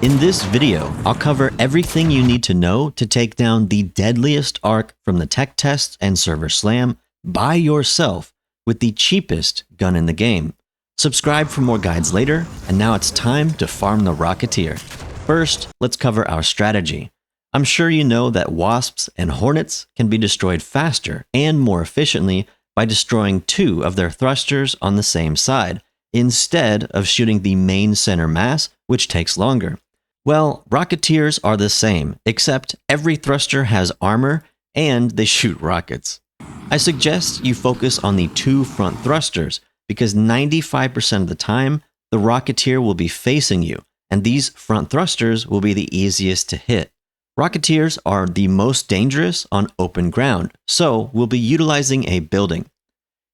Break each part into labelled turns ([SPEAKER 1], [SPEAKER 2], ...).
[SPEAKER 1] In this video, I'll cover everything you need to know to take down the deadliest arc from the tech tests and server slam by yourself with the cheapest gun in the game. Subscribe for more guides later, and now it's time to farm the Rocketeer. First, let's cover our strategy. I'm sure you know that wasps and hornets can be destroyed faster and more efficiently by destroying two of their thrusters on the same side, instead of shooting the main center mass, which takes longer. Well, Rocketeers are the same, except every thruster has armor and they shoot rockets. I suggest you focus on the two front thrusters, because 95% of the time, the Rocketeer will be facing you, and these front thrusters will be the easiest to hit. Rocketeers are the most dangerous on open ground, so we'll be utilizing a building.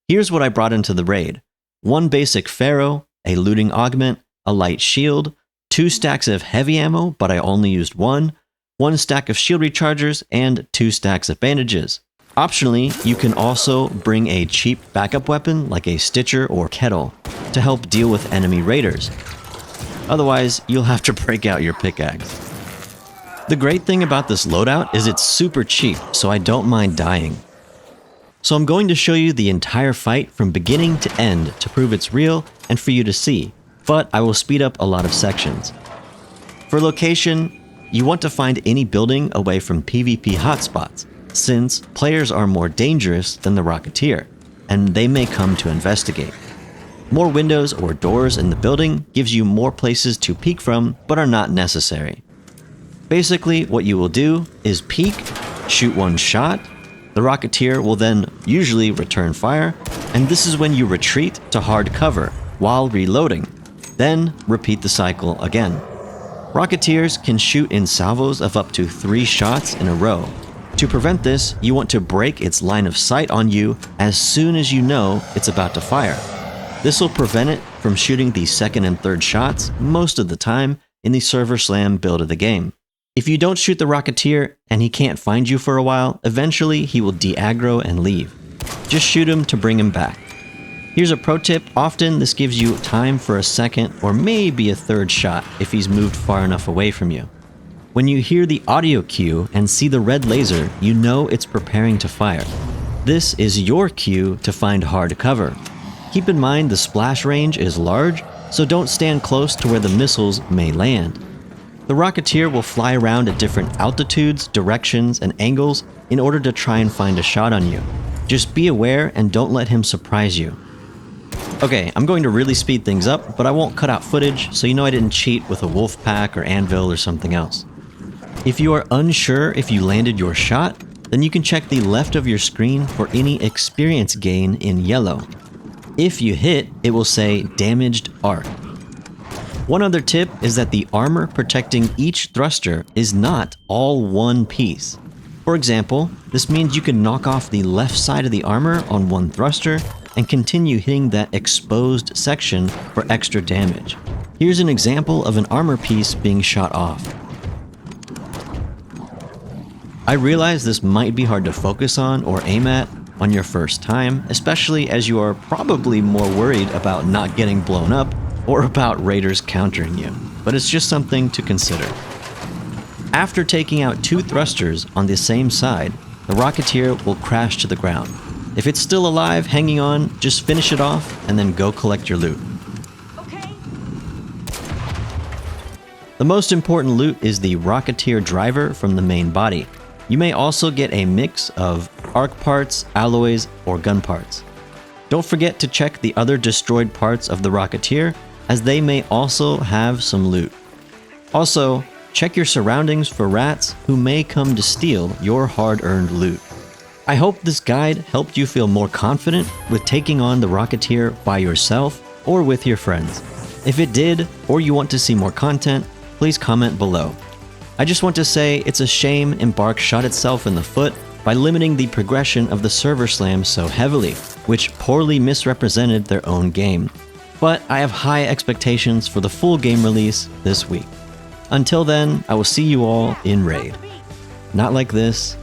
[SPEAKER 1] Here's what I brought into the raid. 1 basic Ferro, a looting augment, a light shield, 2 stacks of heavy ammo, but I only used 1 stack of shield rechargers, and 2 stacks of bandages. Optionally, you can also bring a cheap backup weapon like a Stitcher or Kettle to help deal with enemy raiders. Otherwise, you'll have to break out your pickaxe. The great thing about this loadout is it's super cheap, so I don't mind dying. So I'm going to show you the entire fight from beginning to end to prove it's real and for you to see, but I will speed up a lot of sections. For location, you want to find any building away from PvP hotspots, since players are more dangerous than the Rocketeer, and they may come to investigate. More windows or doors in the building gives you more places to peek from, but are not necessary. Basically, what you will do is peek, shoot 1 shot, the Rocketeer will then usually return fire, and this is when you retreat to hard cover while reloading. Then repeat the cycle again. Rocketeers can shoot in salvos of up to 3 shots in a row. To prevent this, you want to break its line of sight on you as soon as you know it's about to fire. This will prevent it from shooting the second and third shots most of the time in the server slam build of the game. If you don't shoot the Rocketeer and he can't find you for a while, eventually he will de-aggro and leave. Just shoot him to bring him back. Here's a pro tip, often this gives you time for a second or maybe a third shot if he's moved far enough away from you. When you hear the audio cue and see the red laser, you know it's preparing to fire. This is your cue to find hard cover. Keep in mind the splash range is large, so don't stand close to where the missiles may land. The Rocketeer will fly around at different altitudes, directions, and angles in order to try and find a shot on you. Just be aware and don't let him surprise you. Okay, I'm going to really speed things up, but I won't cut out footage, so you know I didn't cheat with a wolf pack or anvil or something else. If you are unsure if you landed your shot, then you can check the left of your screen for any experience gain in yellow. If you hit, it will say damaged arc. One other tip is that the armor protecting each thruster is not all one piece. For example, this means you can knock off the left side of the armor on 1 thruster and continue hitting that exposed section for extra damage. Here's an example of an armor piece being shot off. I realize this might be hard to focus on or aim at on your first time, especially as you are probably more worried about not getting blown up or about raiders countering you, but it's just something to consider. After taking out 2 thrusters on the same side, the Rocketeer will crash to the ground. If it's still alive, hanging on, just finish it off and then go collect your loot.
[SPEAKER 2] Okay.
[SPEAKER 1] The most important loot is the Rocketeer driver from the main body. You may also get a mix of arc parts, alloys, or gun parts. Don't forget to check the other destroyed parts of the Rocketeer, as they may also have some loot. Also, check your surroundings for rats who may come to steal your hard-earned loot. I hope this guide helped you feel more confident with taking on the Rocketeer by yourself or with your friends. If it did, or you want to see more content, please comment below. I just want to say it's a shame Embark shot itself in the foot by limiting the progression of the server slam so heavily, which poorly misrepresented their own game. But I have high expectations for the full game release this week. Until then, I will see you all in Raid. Not like this.